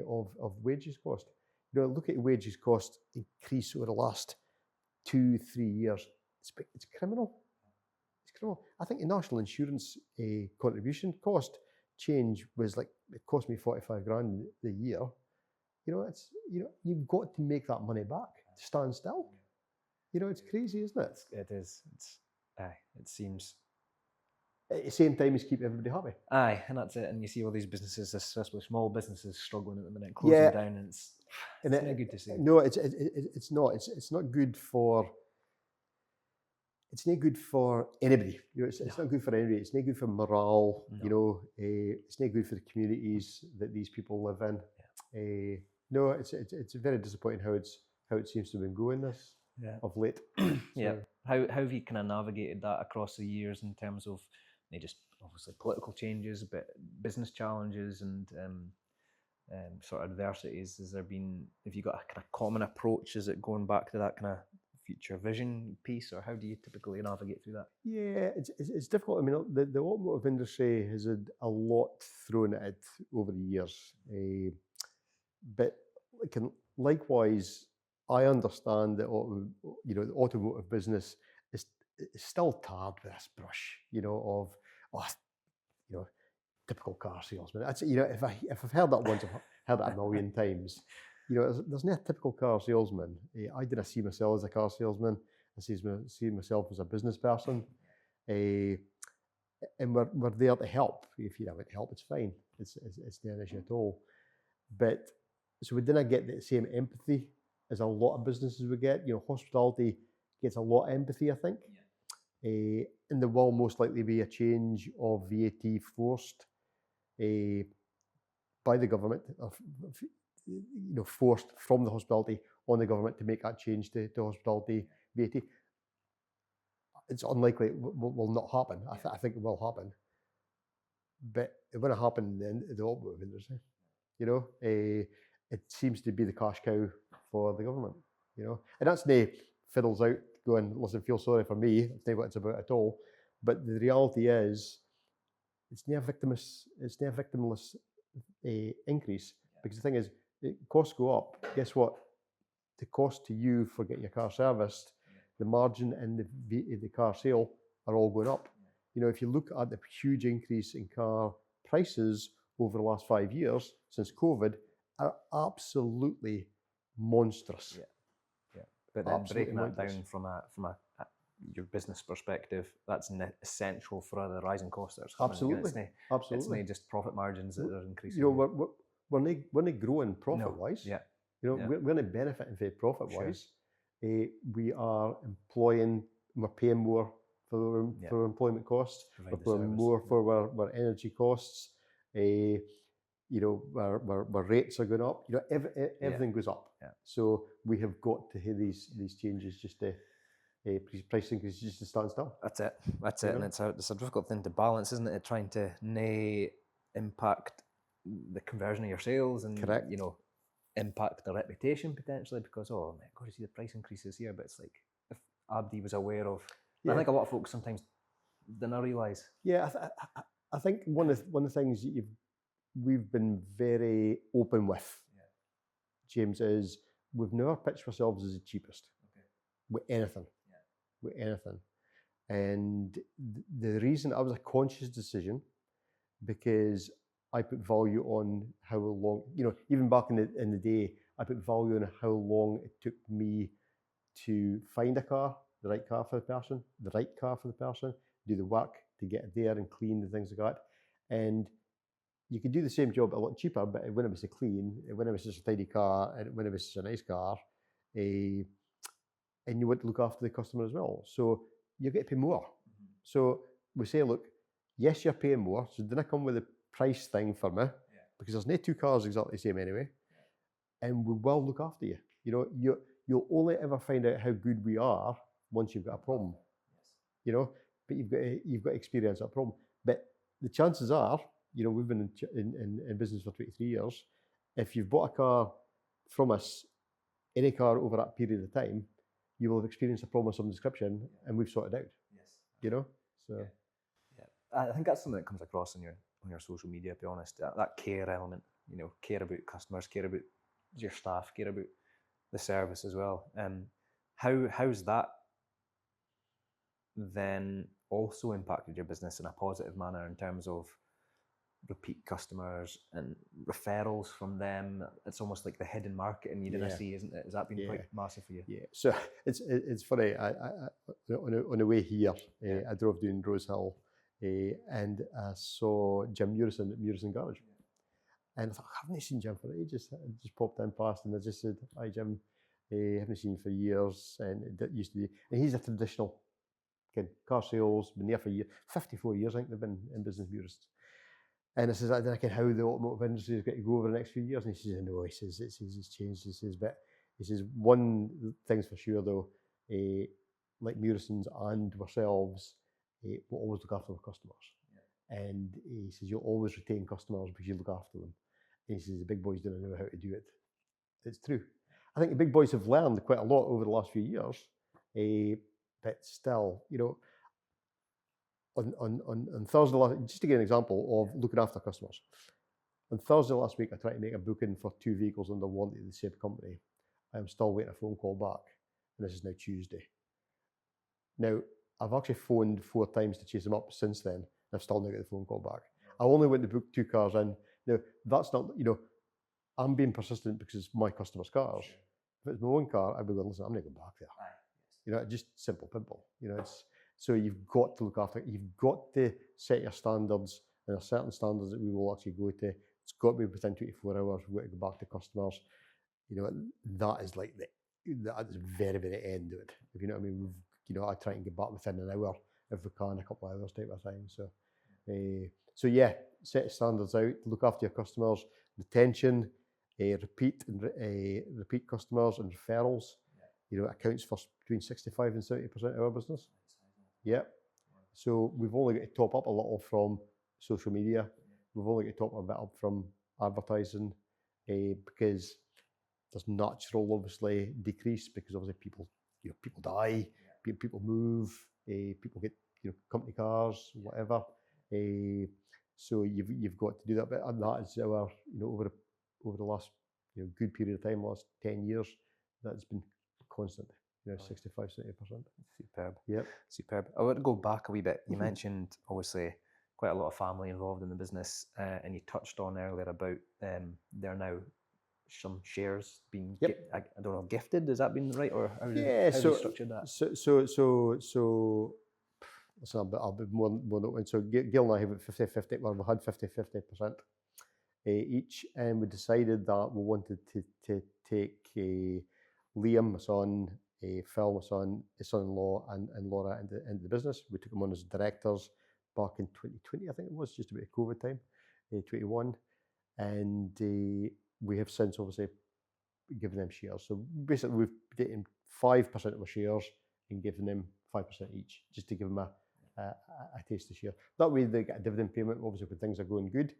Speaker 1: of wages cost. Look at wages cost increase over the last 2-3 years. It's criminal. I think the national insurance contribution cost change was like, it cost me 45 grand a year. You've got to make that money back to stand still. It's crazy, isn't it?
Speaker 2: It is. It seems.
Speaker 1: At the same time as keep everybody happy.
Speaker 2: Aye, and that's it. And you see all these businesses, especially small businesses, struggling at the minute, closing down, and it's not good to see.
Speaker 1: No, it's not. It's not good for. It's not good for anybody. It's not good for anybody. It's not good for morale. No. It's not good for the communities that these people live in. Yeah. No, it's very disappointing how it seems to have been going this of late.
Speaker 2: Yeah. How have you kind of navigated that across the years in terms of just obviously political changes, but business challenges and sort of adversities? Have you got a kind of common approach? Is it going back to that kind of future vision piece, or how do you typically navigate through that?
Speaker 1: Yeah, it's difficult. I mean, the automotive industry has had a lot thrown at it over the years, but likewise, I understand that the automotive business is still tarred with this brush, typical car salesman. That's if I've heard that once, I've heard it a million times. There's no typical car salesman. I didn't see myself as a car salesman. I see myself as a business person. And we're there to help. If you don't want help, it's fine. It's not an issue at all. But so we didn't get the same empathy as a lot of businesses we get. Hospitality gets a lot of empathy, I think. Yeah. And there will most likely be a change of VAT forced by the government, forced from the hospitality on the government to make that change to hospitality VAT. It's unlikely it will not happen. I think it will happen, but it won't happen in the automotive industry. It seems to be the cash cow for the government. And that's no fiddles out going, listen, feel sorry for me. It's not what it's about at all. But the reality is, it's not a victimless increase, because the thing is, costs go up. Guess what? The cost to you for getting your car serviced, the margin and the car sale are all going up. If you look at the huge increase in car prices over the last 5 years since COVID, are absolutely monstrous.
Speaker 2: Yeah. But then absolutely breaking that down from a your business perspective, that's essential for the rising costs that are coming.
Speaker 1: Absolutely.
Speaker 2: It's not just profit margins that are increasing.
Speaker 1: We're not growing profit-wise.
Speaker 2: Yeah.
Speaker 1: We're not benefiting from profit-wise. Sure. We are employing, we're paying more for employment costs. We're paying more for our energy costs. Where rates are going up. Everything goes up.
Speaker 2: Yeah.
Speaker 1: So we have got to hear these changes just to price increases just to stand still.
Speaker 2: That's it. And it's a difficult thing to balance, isn't it? Trying to impact the conversion of your sales and
Speaker 1: Correct.
Speaker 2: Impact the reputation potentially, because oh my God, you see the price increases here, but it's like if Abdi was aware of. I think a lot of folks sometimes don't realise.
Speaker 1: Yeah, I think one of the things we've been very open with, James, is we've never pitched ourselves as the cheapest with anything. With anything. And the reason, that was a conscious decision, because I put value on how long, even back in the day, I put value on how long it took me to find a car, the right car for the person, do the work to get it there and clean and things like that. And you could do the same job a lot cheaper, but when it was clean, when it was just a tidy car, and when it was just a nice car, and you want to look after the customer as well. So you get to pay more. Mm-hmm. So we say, look, yes, you're paying more, so didn't come with a price thing for me, because there's no two cars exactly the same anyway, and we will look after you. You'll only ever find out how good we are once you've got a problem. But you've got to experience that problem. But the chances are, we've been in business for 23 years. If you've bought a car from us, any car over that period of time, you will have experienced a problem of some description, and we've sorted out. Yes. So.
Speaker 2: Yeah. I think that's something that comes across on your social media, to be honest. That care element, care about customers, care about your staff, care about the service as well. How's that then also impacted your business in a positive manner in terms of repeat customers and referrals from them? It's almost like the hidden marketing you didn't see, isn't it? Has that been quite massive for you?
Speaker 1: Yeah. So it's funny. I on the way here, I drove down Rose Hill, and I saw Jim Murison at Murison Garage, and I thought, I haven't seen Jim for ages. I just popped in past, and I just said, "Hi, Jim. Haven't seen you for years." And it used to be, and he's a traditional car sales, been there for 54 years. I think they've been in business, Murison. And I says, I don't know how the automotive industry is going to go over the next few years. And he says, no, it's changed. He says, but he says, one thing's for sure though, like Murisons and ourselves, we'll always look after our customers. Yeah. And he says, you'll always retain customers because you look after them. And he says, the big boys don't know how to do it. It's true. I think the big boys have learned quite a lot over the last few years, but still, on Thursday just to give an example of looking after customers. On Thursday last week, I tried to make a booking for 2 vehicles under warranty of the same company. I'm still waiting a phone call back, and this is now Tuesday. Now, I've actually phoned 4 times to chase them up since then, and I've still not got the phone call back. I only went to book 2 cars in. Now, that's not, I'm being persistent because it's my customers' cars. Sure. If it's my own car, I'd be going, listen, I'm not going back there. Just simple, pimple. So you've got to look after it. You've got to set your standards, and there are certain standards that we will actually go to. It's got to be within 24 hours. We've got to go back to customers. That is like that is very, very end of it. If you know what I mean. I try and get back within an hour if we can, a couple of hours type of thing. So yeah, set standards out. Look after your customers. Retention, repeat customers and referrals. Accounts for between 65 and 70% of our business. Yeah. So we've only got to top up a little from social media. We've only got to top a bit up from advertising, because there's natural, obviously, decrease because obviously people die, people move, people get company cars, whatever. So you've got to do that. But that is our over the last good period of time, last 10 years, that's been constant. 65, 70%.
Speaker 2: Superb.
Speaker 1: Yep.
Speaker 2: Superb. I want to go back a wee bit. You mentioned, obviously, quite a lot of family involved in the business, and you touched on earlier about there are now some shares being, I don't know, gifted. Has that been right, or how have you structured that?
Speaker 1: So I'll be more open. So Gil and I have 50-50. Well, we had 50-50% each, and we decided that we wanted to take Liam, my son, Phil, my son, his son-in-law, and Laura into the business. We took them on as directors back in 2020, I think it was, just about COVID time. 21, and we have since obviously given them shares. So basically, we've taken 5% of our shares and given them 5% each, just to give them a taste of share. That way, they get a dividend payment, obviously, when things are going good,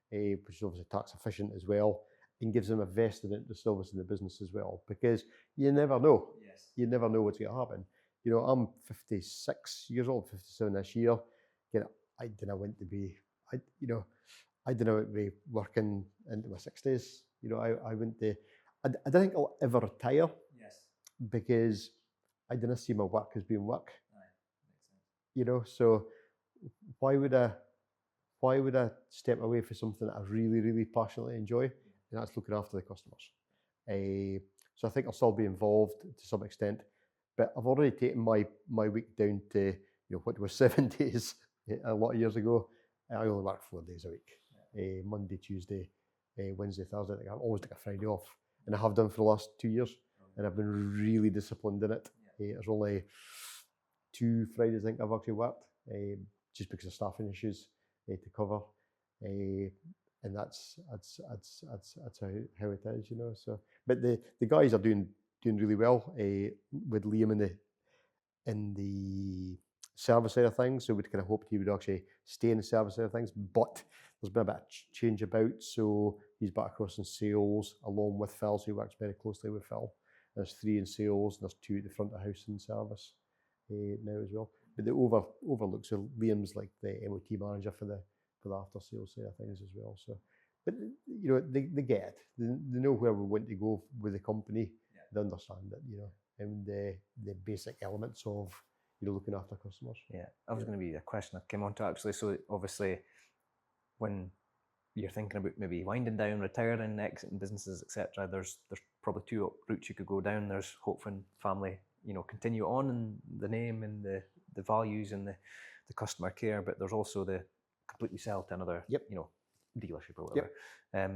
Speaker 1: which is obviously tax efficient as well, and gives them a vested interest, obviously, in the business as well, because you never know.
Speaker 2: Yes.
Speaker 1: You never know what's going to happen. You know, I'm 56 years old, 57 this year. You know, I didn't want to be, I didn't want to be working into my 60s. You know, I went to, I don't think I'll ever retire.
Speaker 2: Yes.
Speaker 1: Because I didn't see my work as being work.
Speaker 2: Aye. Makes sense.
Speaker 1: You know, so why would I step away for something that I really, really passionately enjoy, and that's looking after the customers. So I think I'll still be involved to some extent, but I've already taken my week down to what was 7 days a lot of years ago. I only work 4 days a week, Monday, Tuesday, Wednesday, Thursday. I always take a Friday off, and I have done for the last 2 years, and I've been really disciplined in it. There's only 2 Fridays I think I've actually worked, just because of staffing issues to cover, and that's how it is, you know. So, but the guys are doing really well with Liam in the service side of things. So we'd kind of hoped he would actually stay in the service side of things, but there's been a bit of change about. So he's back across in sales along with Phil. So he works very closely with Phil. There's 3 in sales, and there's 2 at the front of the house in service now as well. But the overlook, so Liam's like the MOT manager for the after sales side of things as well. So, but you know, they get it. They know where we want to go with the company. Yeah. They understand it, you know, and the basic elements of looking after customers.
Speaker 2: Yeah, that was going to be a question I came on to actually. So obviously, when you're thinking about maybe winding down, retiring, exiting businesses, etc., there's probably 2 routes you could go down. There's hoping family, continue on in the name and the values and the customer care, but there's also the completely sell to another, dealership or whatever. Yep.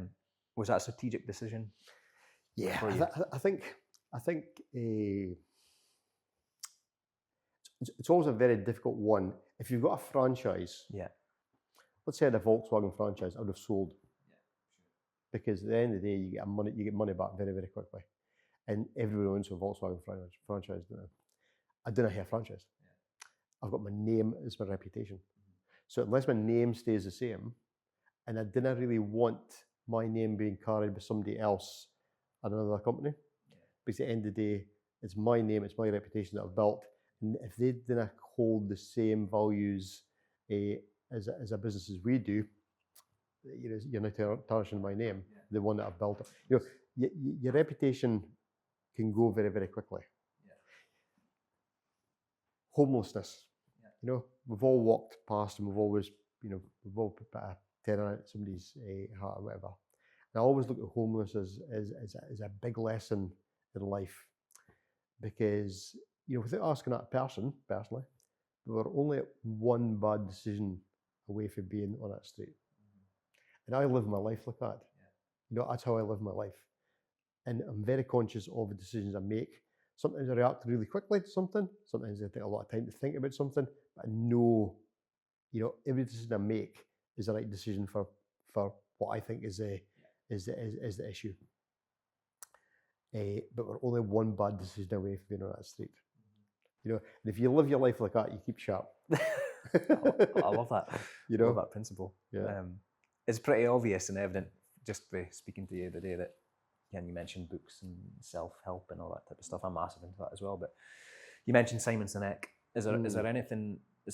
Speaker 2: Was that a strategic decision?
Speaker 1: Yeah, I think it's always a very difficult one. If you've got a franchise, let's say I had a Volkswagen franchise, I would have sold. Yeah, sure. Because at the end of the day, you get money back very, very quickly, and everyone owns a Volkswagen franchise. I don't have a franchise. Yeah. I've got my name as my reputation. So unless my name stays the same, and I didn't really want my name being carried by somebody else at another company, because at the end of the day, it's my name, it's my reputation that I've built, and if they didn't hold the same values as a business as we do, you're not tarnishing my name, the one that I've built. Your reputation can go very, very quickly. Yeah. Homelessness. We've all walked past and we've always, we've all put a tenner out somebody's heart or whatever. And I always look at homelessness as a big lesson in life, because, without asking that person personally, we were only one bad decision away from being on that street. Mm-hmm. And I live my life like that. Yeah. That's how I live my life. And I'm very conscious of the decisions I make. Sometimes I react really quickly to something. Sometimes I take a lot of time to think about something. But I know, every decision I make is the right decision for what I think is the issue. But we're only one bad decision away from being on that street. And if you live your life like that, you keep sharp.
Speaker 2: I love that. I love that principle. Yeah. It's pretty obvious and evident just by speaking to you the day that, you mentioned books and self-help and all that type of stuff. I'm massive into that as well. But you mentioned Simon Sinek. Is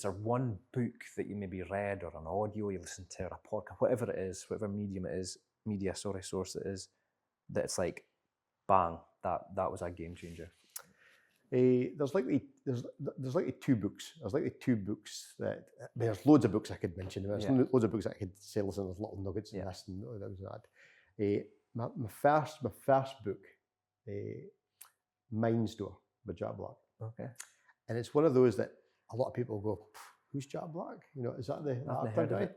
Speaker 2: there one book that you maybe read or an audio you listened to or a podcast, whatever it is, whatever source it is, that it's like, bang, that was a game changer?
Speaker 1: There's likely 2 books. There's likely 2 books that, there's loads of books I could mention. There's loads of books I could say, listen, there's little nuggets in this and that. My first book, Mind Store by Jack Black. Okay. And it's one of those that a lot of people go, who's Jack Black? Is that the actor guy?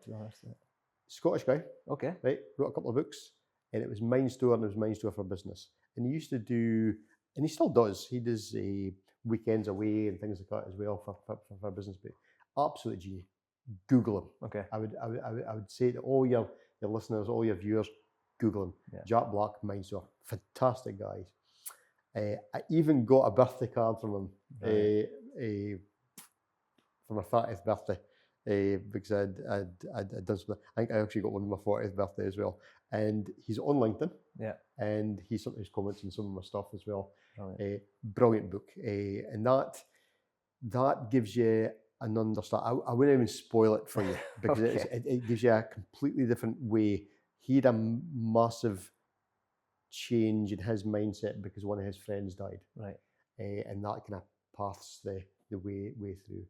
Speaker 1: Scottish guy. Okay. Right. Wrote a couple of books, and it was Mind Store, and it was Mind Store for Business. And he used to do, and he still does. He does weekends away and things like that as well for business. But absolute genius. Google him. Okay. I would say to all your your listeners, all your viewers, Google him.
Speaker 2: Yeah.
Speaker 1: Jack Black, Mindstore, fantastic guys. I even got a birthday card from him for my 30th birthday because I'd done something. I think I actually got one on my 40th birthday as well. And he's on LinkedIn.
Speaker 2: Yeah.
Speaker 1: And he sometimes comments on some of my stuff as well.
Speaker 2: Brilliant.
Speaker 1: Brilliant book. And that gives you an understanding. I wouldn't even spoil it for you because it gives you a completely different way. He had a massive change in his mindset because one of his friends died.
Speaker 2: Right.
Speaker 1: And that kind of paths the way through.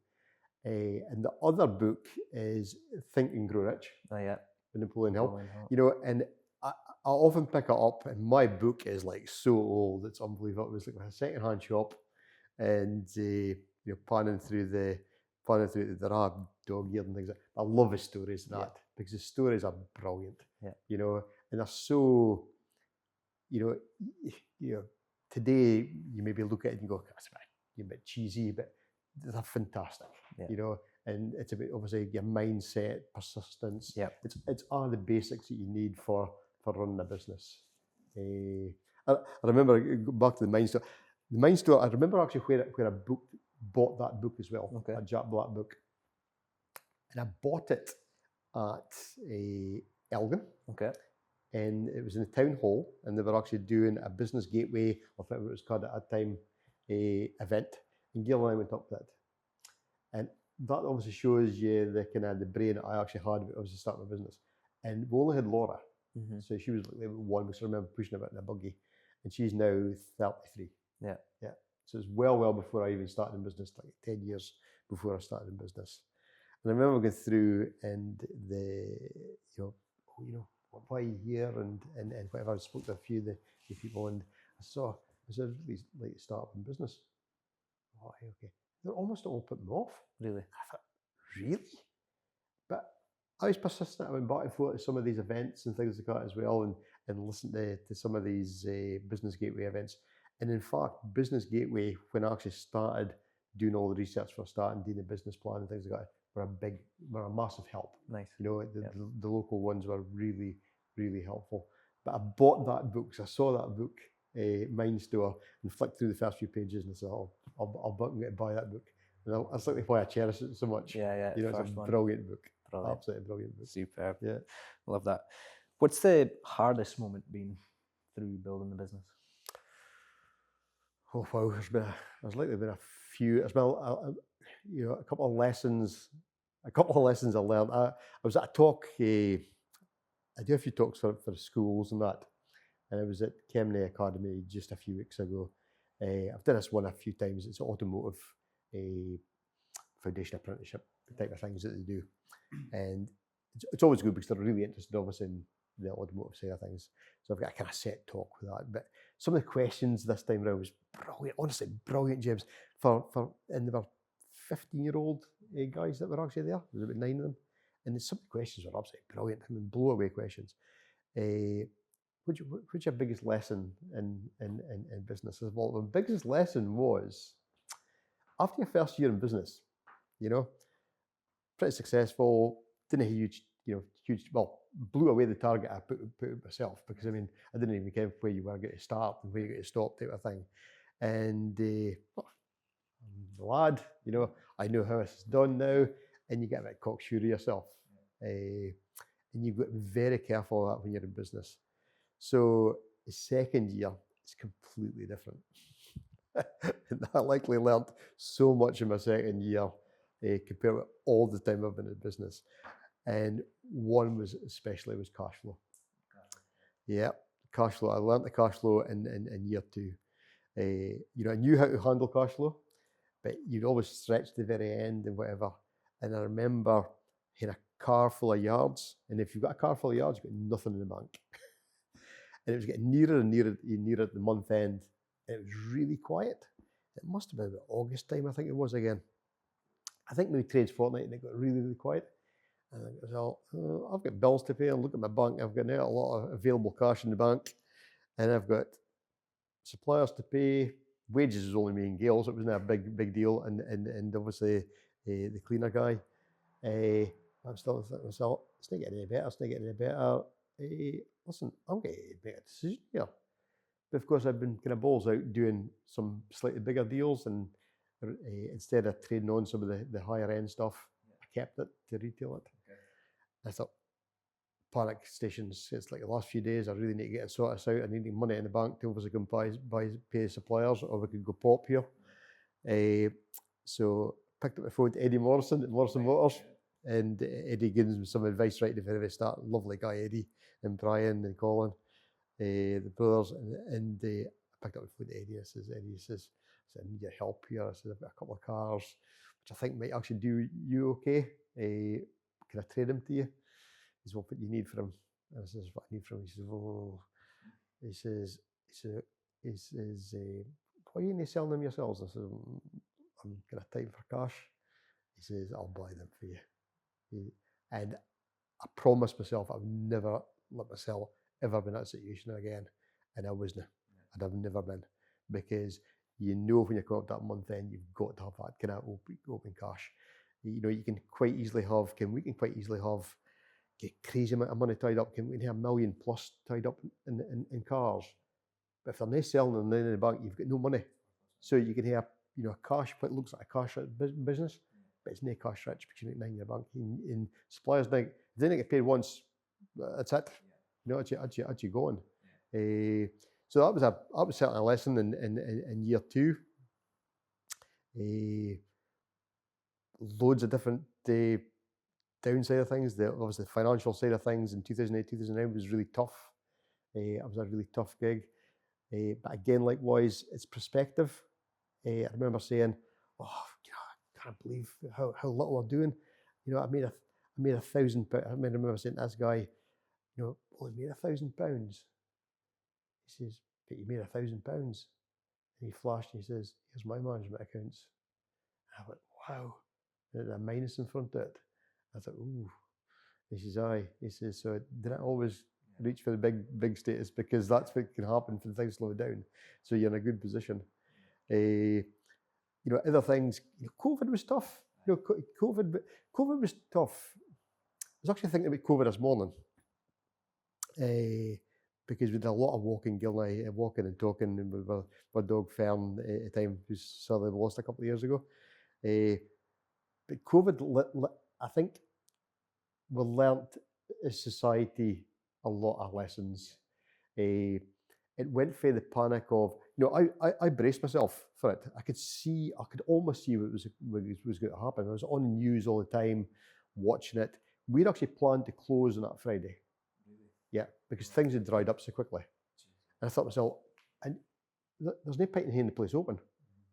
Speaker 1: And the other book is Think and Grow Rich.
Speaker 2: Oh yeah.
Speaker 1: By Napoleon Hill. You know, and I often pick it up, and my book is like so old, it's unbelievable. It was like a second-hand shop, and you know, panning through the there are dog ears and things like that. I love his stories and that because the stories are brilliant. Yeah. You know, and they're so, you know, today you maybe look at it and go, that's a bit cheesy, but they're fantastic. Yeah. You know, and it's about obviously your mindset, persistence. Yeah. It's all the basics that you need for running a business. I remember back to the Mindstore. The Mindstore, I remember actually where I bought that book as well, a Jack Black book. And I bought it at Elgin. Okay. And it was in the town hall, and they were actually doing a business gateway, or whatever it was called at that time, event. And Gail and I went up to it. And that obviously shows you the kind of the brain that I actually had when I was starting my business. And we only had Laura. Mm-hmm. So she was like one, because I remember pushing her in a buggy. And she's now 33. Yeah. Yeah. So it's well before I even started in business, like 10 years before I started in business. And I remember going through and you know, why are you here and whatever. I spoke to a few of the people, and I said, really like to start up in business. Oh, okay. They're almost all put me off. Really? I thought, really? But I was persistent. I went back and forth to some of these events and things like that as well, and listened to some of these Business Gateway events. And in fact, Business Gateway, when I actually started doing all the research for starting, doing the business plan and things like that, were a massive help. Nice. You know, the local ones were really, really helpful. But I bought that book because I saw that book, Mindstore, and flicked through the first few pages and I said, I'll get to buy that book. And that's like why I cherish it so much. Yeah. You know, it's a brilliant book. Brilliant. Absolutely brilliant book. Superb. Yeah.
Speaker 2: Love that. What's the hardest moment been through building the business?
Speaker 1: Oh wow, there's likely been a few. As well, you know, a couple of lessons I learned. I was at a talk. I do a few talks for schools and that, and I was at Kemnay Academy just a few weeks ago. I've done this one a few times. It's automotive foundation apprenticeship type of things that they do, and it's always good because they're really interested, obviously, in the automotive side of things. So I've got a kind of set talk with that. But some of the questions this time around was brilliant, honestly brilliant, James. And there were 15-year-old guys that were actually there. There was about 9 of them, and some of the questions were absolutely brilliant. I mean, blow away questions. What's your biggest lesson in business? Well, the biggest lesson was after your first year in business, you know, pretty successful, didn't have blew away the target I put myself, because I mean, I didn't even care where you were going to start and where you were going to stop type of thing. And I'm the lad, you know, I know how it's done now, and you get a bit cocksure of yourself. And you've got to be very careful of that when you're in business. So the second year is completely different. And I likely learned so much in my second year compared with all the time I've been in business. And one was cash flow. Yeah, cash flow. I learned the cash flow in year 2. You know, I knew how to handle cash flow, but you'd always stretch to the very end and whatever. And I remember had a car full of yards, and if you've got a car full of yards, you've got nothing in the bank. And it was getting nearer and nearer the month end. And it was really quiet. It must have been about August time, I think it was again. I think maybe Trades Fortnight, and it got really, really quiet. And I was I've got bills to pay, and look at my bank. I've got a lot of available cash in the bank, and I've got suppliers to pay. Wages is only me and Gail, so it wasn't a big deal. And obviously the cleaner guy. I'm still thinking to myself, it's not getting any better, it's not getting any better. Listen, I'm getting a better decision here. But of course, I've been kind of balls out doing some slightly bigger deals, and instead of trading on some of the higher end stuff, I kept it to retail it.
Speaker 2: Okay.
Speaker 1: I thought, panic stations, it's like the last few days, I really need to get it sorted out. I need money in the bank to obviously go and pay suppliers, or we could go pop here. So picked up the phone to Eddie Morrison at Morrison Motors, and Eddie gives me some advice right at the very start. Lovely guy, Eddie, and Brian and Colin, the brothers, and I picked up the phone to Eddie. Eddie says, I need your help here. I said, I've got a couple of cars, which I think might actually do you okay. Can I trade them to you? He says, what do you need for him? And I says, what I need from him? He says, why are you selling them yourselves? I said, I'm kind of tight for cash. He says, I'll buy them for you. And I promised myself I would never let myself ever be in that situation again. And I wasn't. And I've never been. Because you know when you come up that month end, you've got to have that kind of open cash. You know, we can quite easily have get crazy amount of money tied up. We can have $1 million plus tied up in cars. But if they're not selling them in the bank, you've got no money. So you can have, cash, but it looks like a cash business, but it's not cash rich because you make nothing in your bank. In suppliers, if they don't get paid once, that's it. It's you going. So that was certainly a lesson in year two. Loads of different downside of things. Obviously the financial side of things in 2008, 2009 was really tough. It was a really tough gig. But again, likewise, it's perspective. I remember saying, "Oh, I can't believe how little I'm doing." I made £1,000. I remember saying to this guy, "Oh, you made £1,000." He says, "But you made £1,000." And he flashed and he says, "Here's my management accounts." I went, "Wow!" And a minus in front of it. I thought, "Ooh." He says, "Aye." He says, "So didn't always reach for the big status, because that's what can happen when things slow down. So you're in a good position." Other things. COVID was tough. COVID was tough. I was actually thinking about COVID this morning, because we did a lot of walking, Gil and I, walking and talking, and with our dog Fern at the time, who's sadly lost a couple of years ago. But COVID, I think, we learnt as society a lot of lessons. It went for the panic of, I braced myself for it. I could almost see what was going to happen. I was on the news all the time, watching it. We'd actually planned to close on that Friday.
Speaker 2: Really?
Speaker 1: Yeah, because things had dried up so quickly. And I thought to myself, and there's no point in having the place open,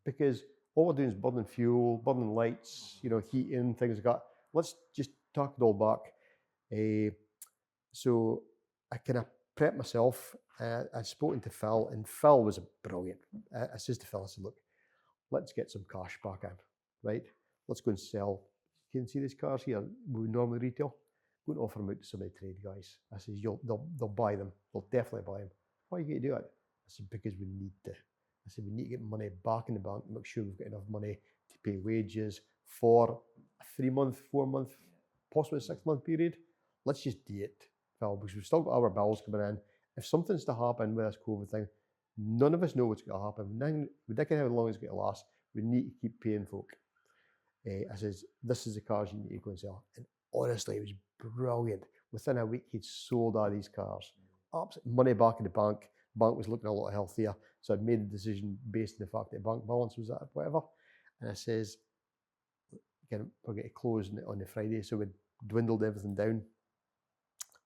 Speaker 1: because all we're doing is burning fuel, burning lights, heating, things like that. Let's just tuck it all back. So I kind of prepped myself. I'd spoken to Phil, and Phil was brilliant. I said to Phil, I said, "Look, let's get some cash back in, right? Let's go and sell. You can see these cars here we normally retail. Go and offer them out to some of the trade guys." I said, they'll buy them. They'll definitely buy them. "Why are you going to do it?" I said, "Because we need to." I said, "We need to get money back in the bank, make sure we've got enough money to pay wages for a 3-month, 4-month, possibly a 6-month period. Let's just do it, Phil, because we've still got our bills coming in. If something's to happen with this COVID thing, none of us know what's going to happen. We don't know how long it's going to last. We need to keep paying folk." I says, "This is the cars you need to go and sell." And honestly, it was brilliant. Within a week, he'd sold all these cars. Money back in the bank. Bank was looking a lot healthier. So I'd made a decision based on the fact that the bank balance was at whatever. And I says, "Again, we're going to close on the Friday." So we dwindled everything down.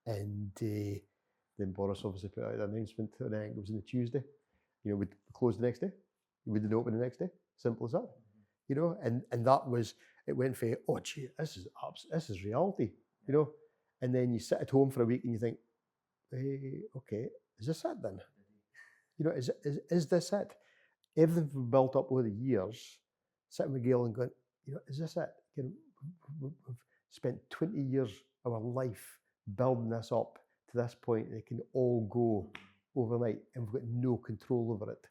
Speaker 1: And then Boris obviously put out an announcement, and I think it was on the Tuesday. We'd close the next day. We didn't open the next day. Simple as that. And that was, it went for, "Oh gee, this is reality." And then you sit at home for a week and you think, "Okay, is this it then?" Is this it? Everything we've built up over the years, sitting with Gail and going, "Is this it?" We've spent 20 years of our life building this up to this point, and it can all go overnight, and we've got no control over it.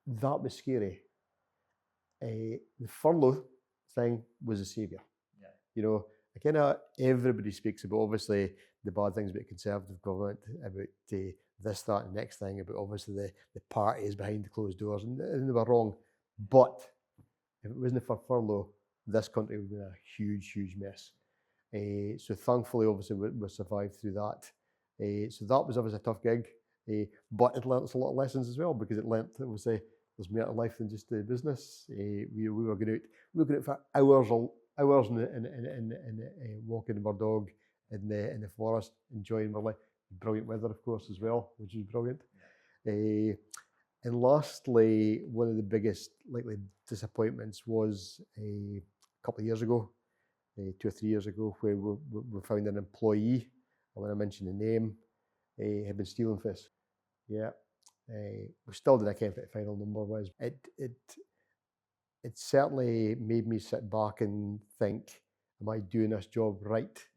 Speaker 1: That was scary. The furlough thing was a saviour.
Speaker 2: Yeah.
Speaker 1: kind of everybody speaks about obviously the bad things about Conservative government, about this, that, and the next thing, about obviously the parties behind the closed doors, and they were wrong. But if it wasn't for furlough, this country would have been a huge, huge mess. So thankfully, obviously, we survived through that. So that was obviously a tough gig, but it learnt us a lot of lessons as well, because it learnt, obviously, there's more to life than just the business. We were going out for hours and walking our dog in the forest, enjoying our life. Brilliant weather, of course, as well, which was brilliant. And lastly, one of the biggest likely disappointments was a couple of years ago, 2 or 3 years ago, where we found an employee, and when I mention the name, had been stealing fish. Yeah. We still didn't know what the final number was. It certainly made me sit back and think, am I doing this job right?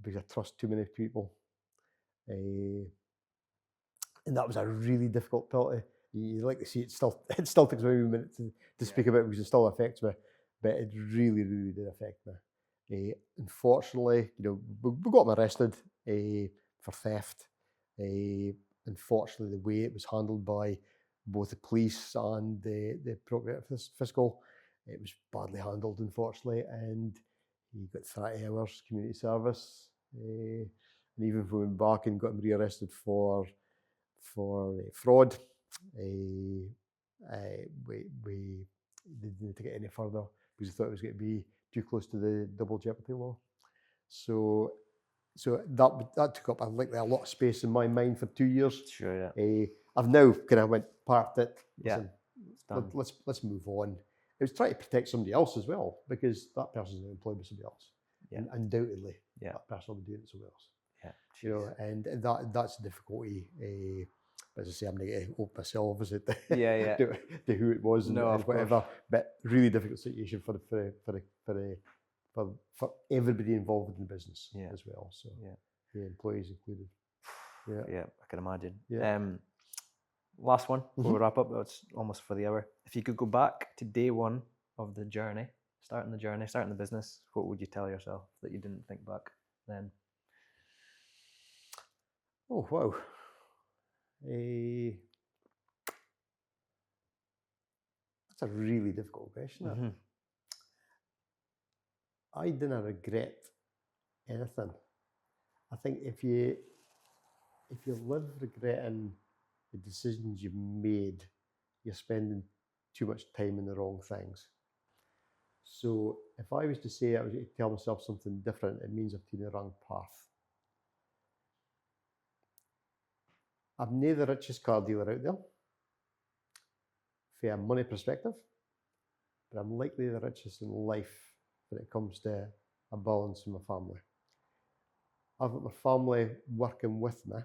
Speaker 1: Because I trust too many people. And that was a really difficult pill to, you like to see it still takes me a minute to speak about it, because it still affects me, but it really, really did affect me. Unfortunately, we got him arrested for theft. Unfortunately, the way it was handled by both the police and the appropriate fiscal, it was badly handled, unfortunately, and he got 30 hours community service. And even if we went back and got him rearrested for fraud, we didn't take it any further because we thought it was going to be too close to the double jeopardy law. So that took up a lot of space in my mind for 2 years.
Speaker 2: Sure, yeah.
Speaker 1: I've now kind of parked it.
Speaker 2: Yeah.
Speaker 1: Listen, let's move on. It was trying to protect somebody else as well, because that person's employed by somebody else. Yeah. And undoubtedly, that person will be doing it somewhere else.
Speaker 2: Yeah.
Speaker 1: And that's the difficulty. As I say, I'm going to open myself obviously to who it was and whatever. But really difficult situation for everybody involved in the business as well. So the employees included.
Speaker 2: Yeah, I can imagine.
Speaker 1: Yeah.
Speaker 2: Last one before we wrap up. It's almost for the hour. If you could go back to day one of the journey, starting the business, what would you tell yourself that you didn't think back then?
Speaker 1: Oh wow. That's a really difficult question. I didn't regret anything. I think if you live regretting the decisions you've made, you're spending too much time in the wrong things. So if I was to say I was going to tell myself something different, it means I've taken the wrong path. I'm near the richest car dealer out there, from a money perspective, but I'm likely the richest in life when it comes to a balance in my family. I've got my family working with me,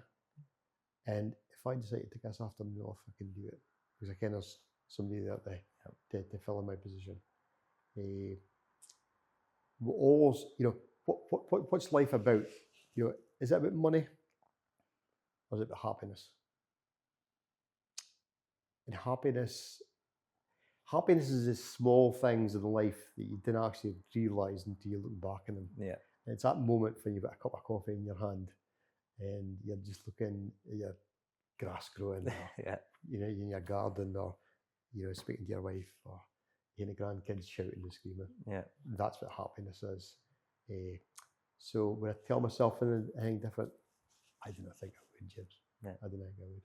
Speaker 1: and if I decide to take this afternoon off, I can do it, because I can there's somebody there to fill in my position. Always, what's life about? Is it about money, or is it about happiness? And happiness is the small things in life that you didn't actually realise until you look back on them.
Speaker 2: Yeah.
Speaker 1: And it's that moment when you've got a cup of coffee in your hand and you're just looking at your grass growing, or, in your garden, or speaking to your wife, or the grandkids shouting and screaming. Yeah, that's what happiness is. So when I tell myself anything different, I do not think I would, James. Yeah, I don't think I would.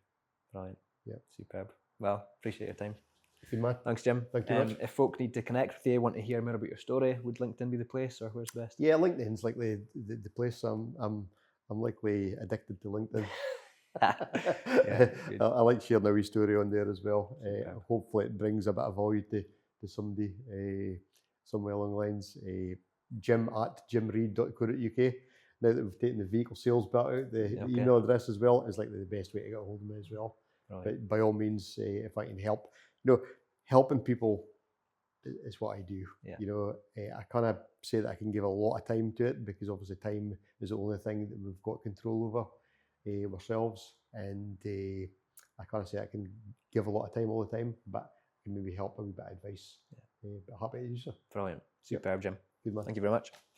Speaker 2: Brilliant. Yeah, superb. Well, appreciate your time.
Speaker 1: Good man.
Speaker 2: Thanks, Jim.
Speaker 1: Thank you much.
Speaker 2: If folk need to connect with you, want to hear more about your story, would LinkedIn be the place, or where's the best?
Speaker 1: Yeah, LinkedIn's like the place. I'm likely addicted to LinkedIn. I like sharing a wee story on there as well. Hopefully it brings a bit of value to somebody somewhere along the lines. Jim@jimreid.co.uk. Now that we've taken the vehicle sales bit out, the email address as well is likely the best way to get a hold of me as well. Right. But by all means, if I can help, helping people is what I do. Yeah. I kind of say that I can give a lot of time to it, because obviously time is the only thing that we've got control over ourselves, and I kind of say I can give a lot of time all the time, but I can maybe help a wee bit of advice. But happy to do so.
Speaker 2: Brilliant. Superb, Jim.
Speaker 1: Good man.
Speaker 2: Thank you very much.